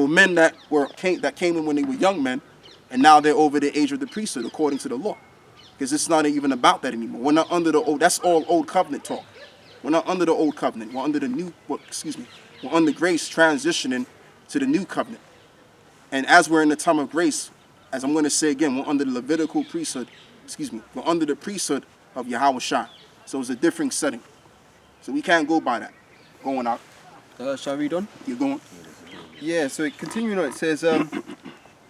were men that came in when they were young men, and now they're over the age of the priesthood according to the law. Because it's not even about that anymore. We're not under the old. That's all old covenant talk. We're not under the old covenant. We're under the new. We're under grace, transitioning to the new covenant. And as we're in the time of grace, as I'm going to say again, we're under the Levitical priesthood. We're under the priesthood of Yahweh Shai. So it's a different setting. So we can't go by that. Going out. Shall I read on? You're going. Yeah. So continuing on, it says, "And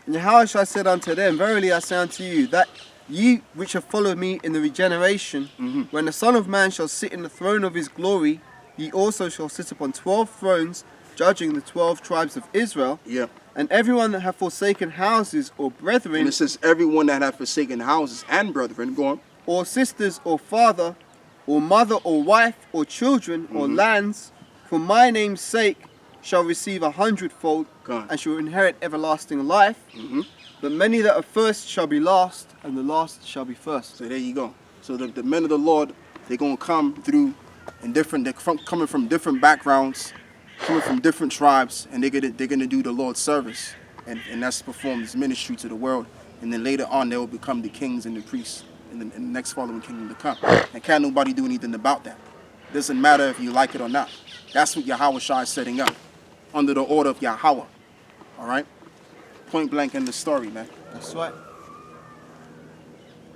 Yahweh Shai said unto them, Verily I say unto you that ye which have followed me in the regeneration, when the Son of Man shall sit in the throne of his glory, ye also shall sit upon 12 thrones, judging the 12 tribes of Israel. Yeah. And everyone that hath forsaken houses or brethren," and it says everyone that hath forsaken houses and brethren, go on, "or sisters or father, or mother or wife, or children, or lands, for my name's sake, shall receive 100-fold, and shall inherit everlasting life. But many that are first shall be last, and the last shall be first." So there you go. So the men of the Lord, they're going to come through in different, coming from different backgrounds, coming from different tribes, and they're gonna do the Lord's service, and that's perform His ministry to the world. And then later on, they will become the kings and the priests in the next following kingdom to come. And can't nobody do anything about that. It doesn't matter if you like it or not. That's what Yahweh Shai is setting up, under the order of Yahweh. All right? Point blank in the story, man. That's right.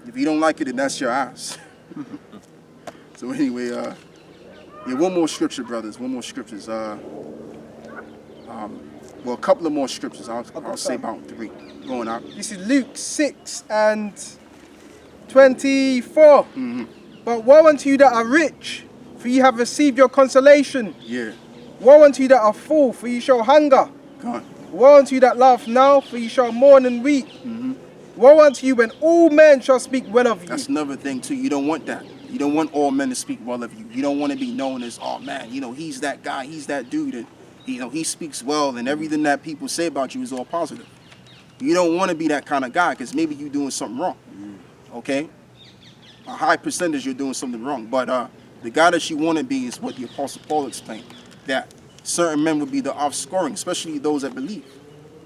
If you don't like it, then that's your ass. So anyway, yeah, one more scripture, brothers. One more scriptures. Well, a couple of more scriptures. I'll say about 3. Going out. This is Luke 6:24. But woe unto you that are rich, for ye have received your consolation. Yeah. Woe unto you that are full, for ye shall hunger. God. Woe unto you that laugh now, for ye shall mourn and weep. Woe unto you when all men shall speak well of you. That's another thing too. You don't want that. You don't want all men to speak well of you. You don't want to be known as, oh man, he's that guy, he's that dude, and he speaks well, and everything that people say about you is all positive. You don't want to be that kind of guy, because maybe you're doing something wrong. Okay? A high percentage you're doing something wrong. But the guy that you want to be is what the Apostle Paul explained, that certain men would be the offscoring, especially those that believe.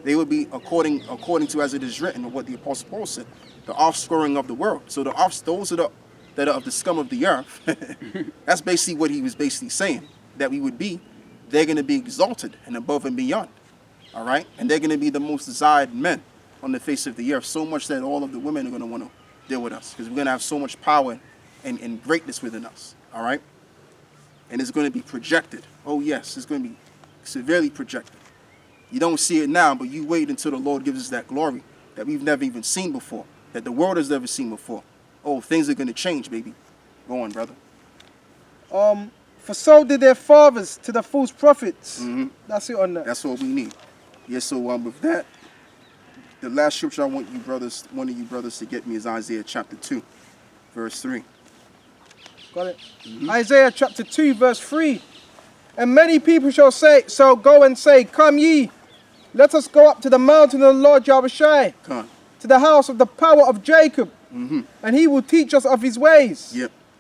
They would be according to as it is written, or what the Apostle Paul said, the offscoring of the world. So those are that are of the scum of the earth. That's basically what he was basically saying, that we would be. They're going to be exalted and above and beyond. All right? And they're going to be the most desired men on the face of the earth, so much that all of the women are going to want to deal with us, because we're going to have so much power and greatness within us. All right? And it's going to be projected. Oh, yes, it's going to be severely projected. You don't see it now, but you wait until the Lord gives us that glory that we've never even seen before, that the world has never seen before. Oh, things are going to change, baby. Go on, brother. For so did their fathers to the false prophets. That's it on that. That's what we need. Yeah, so with that, the last scripture I want one of you brothers to get me is Isaiah chapter 2, verse 3. Got it. Isaiah chapter 2, verse 3. And many people shall go and say, Come ye, let us go up to the mountain of the Lord Yahweh Shai, to the house of the power of Jacob, and he will teach us of his ways,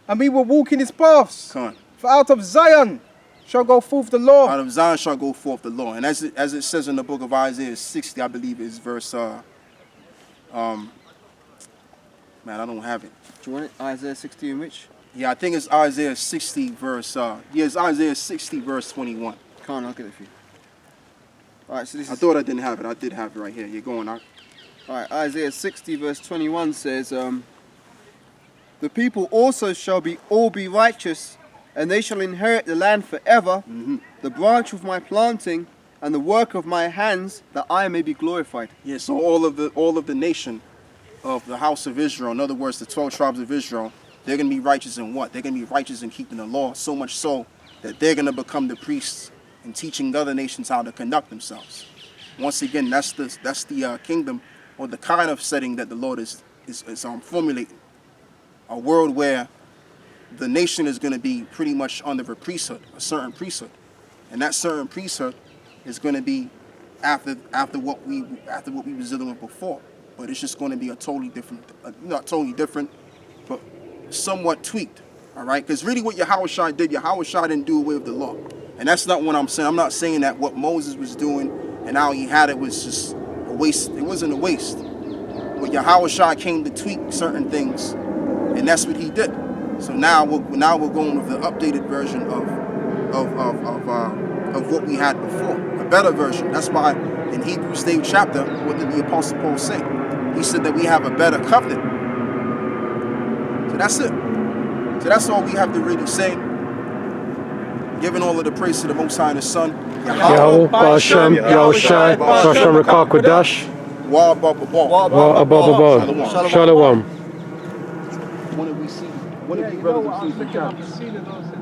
and we will walk in his paths. For out of Zion shall go forth the law. Out of Zion shall go forth the law. And as it says in the book of Isaiah 60, I believe is verse, man, I don't have it. Do you want it? Isaiah 60 in which? Yeah, I think it's Isaiah 60 verse, it's Isaiah 60 verse 21. Can't, I'll get it for you. Alright, so this is... I thought I didn't have it. I did have it right here. You're going on. Alright, Isaiah 60 verse 21 says, the people also shall all be righteous, and they shall inherit the land forever, the branch of my planting, and the work of my hands, that I may be glorified. Yeah, so all of the nation of the house of Israel, in other words, the 12 tribes of Israel, they're going to be righteous in what? They're going to be righteous in keeping the law, so much so that they're going to become the priests and teaching other nations how to conduct themselves. Once again, that's the kingdom, or the kind of setting that the Lord is formulating. A world where the nation is going to be pretty much under a priesthood, a certain priesthood, and that certain priesthood is going to be after what we was dealing with before. But it's just going to be a totally different, not totally different, but somewhat tweaked. All right, because really what Yahweh didn't do away with the law, and that's not what I'm saying. I'm not saying that what Moses was doing and how he had it was just a waste. It wasn't a waste. But Yahushua came to tweak certain things, and that's what he did. So now we're going with the updated version of what we had before, a better version. That's why in Hebrews 8th chapter, what did the Apostle Paul say? He said that we have a better covenant. So that's it. So that's all we have to really say. Giving all of the praise to the Most High and His Son. Yahweh, Hashem, Yahushai, Hashem Rekah Kodash, Wa Abba Ba. Wa Abba Ba. Shalom. When did we see? When did we Yeah, you know brothers what? I was receive the looking up chapter? and seeing it.